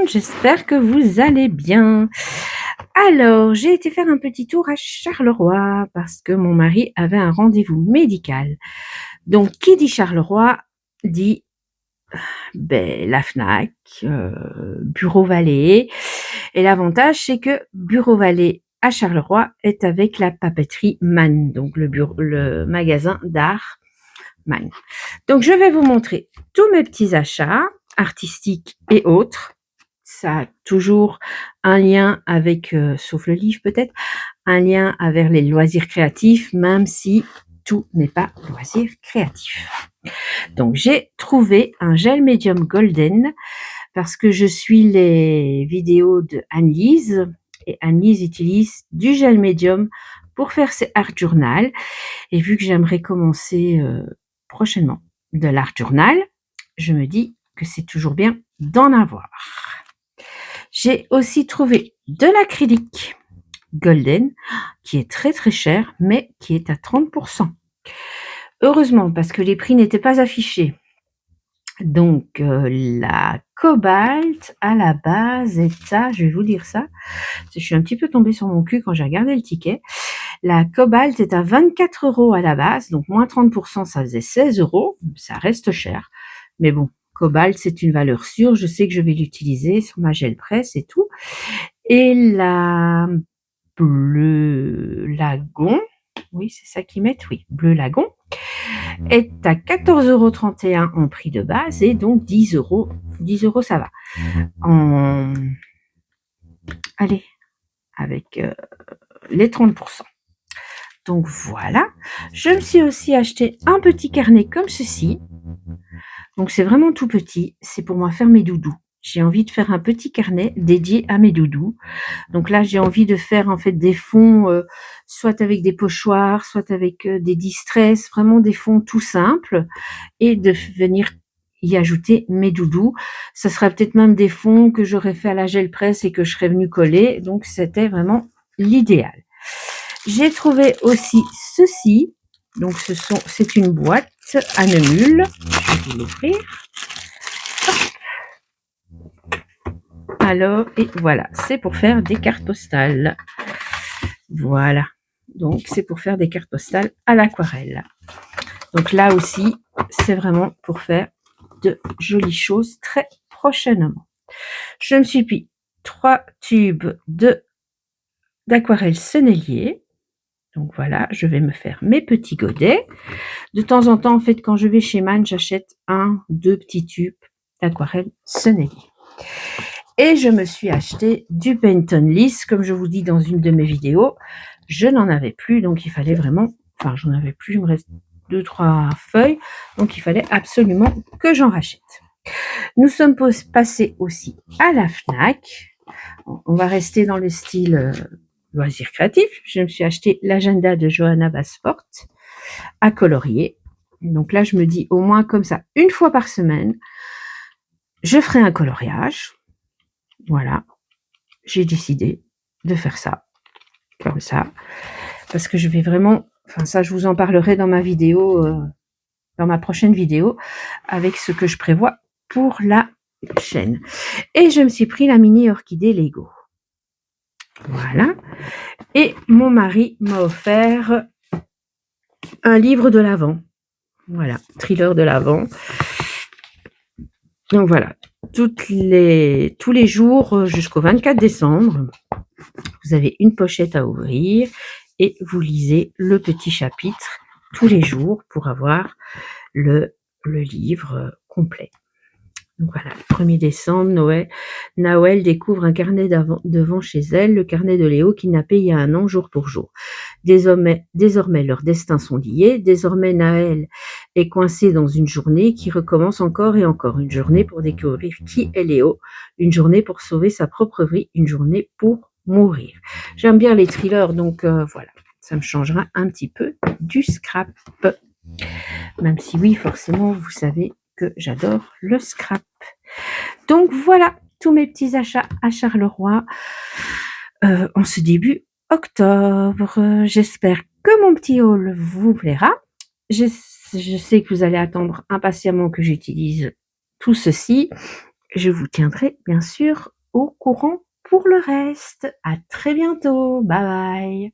monde, j'espère que vous allez bien. Alors, j'ai été faire un petit tour à Charleroi parce que mon mari avait un rendez-vous médical. Donc, qui dit Charleroi dit la Fnac, Bureau Vallée. Et l'avantage, c'est que Bureau Vallée à Charleroi est avec la papeterie Mann, donc le magasin d'art Mann. Donc, je vais vous montrer tous mes petits achats artistiques et autres. Ça a toujours un lien avec, sauf le livre peut-être, un lien avec les loisirs créatifs, même si tout n'est pas loisir créatif. Donc, j'ai trouvé un gel médium golden parce que je suis les vidéos de Anne-Lise et Anne-Lise utilise du gel médium pour faire ses art journal. Et vu que j'aimerais commencer prochainement de l'art journal, je me dis que c'est toujours bien d'en avoir. J'ai aussi trouvé de l'acrylique golden qui est très très cher mais qui est à 30%. Heureusement parce que les prix n'étaient pas affichés. Donc la cobalt à la base est à, je vais vous dire ça, je suis un petit peu tombée sur mon cul quand j'ai regardé le ticket. La cobalt est à 24 € à la base, donc moins 30%, ça faisait 16 €, ça reste cher. Mais bon, cobalt, c'est une valeur sûre, je sais que je vais l'utiliser sur ma gel presse et tout. Et la bleu lagon, oui, c'est ça qu'ils mettent, oui, bleu lagon, est à 14,31 € en prix de base et donc 10 €. 10 € ça va. Allez, avec les 30%. Donc voilà, je me suis aussi acheté un petit carnet comme ceci. Donc c'est vraiment tout petit, c'est pour moi faire mes doudous. J'ai envie de faire un petit carnet dédié à mes doudous. Donc là, j'ai envie de faire en fait des fonds, soit avec des pochoirs, soit avec des distress, vraiment des fonds tout simples, et de venir y ajouter mes doudous. Ça sera peut-être même des fonds que j'aurais fait à la gel presse et que je serais venue coller. Donc c'était vraiment l'idéal. J'ai trouvé aussi ceci. Donc c'est une boîte à Neumul. Je vais vous l'ouvrir. Alors, et voilà, c'est pour faire des cartes postales. Voilà. Donc, c'est pour faire des cartes postales à l'aquarelle. Donc là aussi, c'est vraiment pour faire de jolies choses très prochainement. Je me suis pris 3 tubes d'aquarelle Sennelier. Donc voilà, je vais me faire mes petits godets. De temps en temps, en fait, quand je vais chez Man, j'achète 2 petits tubes d'aquarelle Sennelier. Et je me suis acheté du Painton Lisse, comme je vous dis dans une de mes vidéos. Je n'en avais plus, donc il fallait vraiment... Enfin, j'en avais plus, il me reste 2-3 feuilles. Donc, il fallait absolument que j'en rachète. Nous sommes passés aussi à la Fnac. On va rester dans le style loisir créatif. Je me suis acheté l'agenda de Johanna Basport à colorier. Donc là, je me dis au moins comme ça, une fois par semaine, je ferai un coloriage. Voilà, j'ai décidé de faire ça, comme ça, parce que je vais vraiment, enfin ça je vous en parlerai dans ma vidéo, dans ma prochaine vidéo, avec ce que je prévois pour la chaîne. Et je me suis pris la mini orchidée Lego. Voilà. Et mon mari m'a offert un livre de l'Avent. Voilà, thriller de l'Avent. Donc voilà, tous les jours jusqu'au 24 décembre, vous avez une pochette à ouvrir et vous lisez le petit chapitre tous les jours pour avoir le livre complet. Donc voilà, le 1er décembre, Noël découvre un carnet devant chez elle, le carnet de Léo kidnappé il y a 1 an, jour pour jour. Désormais, leurs destins sont liés. Désormais, Noël est coincé dans une journée qui recommence encore et encore. Une journée pour découvrir qui est Léo, une journée pour sauver sa propre vie, une journée pour mourir. J'aime bien les thrillers, donc voilà, ça me changera un petit peu du scrap. Même si oui, forcément, vous savez que j'adore le scrap. Donc voilà, tous mes petits achats à Charleroi en ce début octobre. J'espère que mon petit haul vous plaira. Je sais que vous allez attendre impatiemment que j'utilise tout ceci. Je vous tiendrai bien sûr au courant pour le reste. À très bientôt. Bye bye.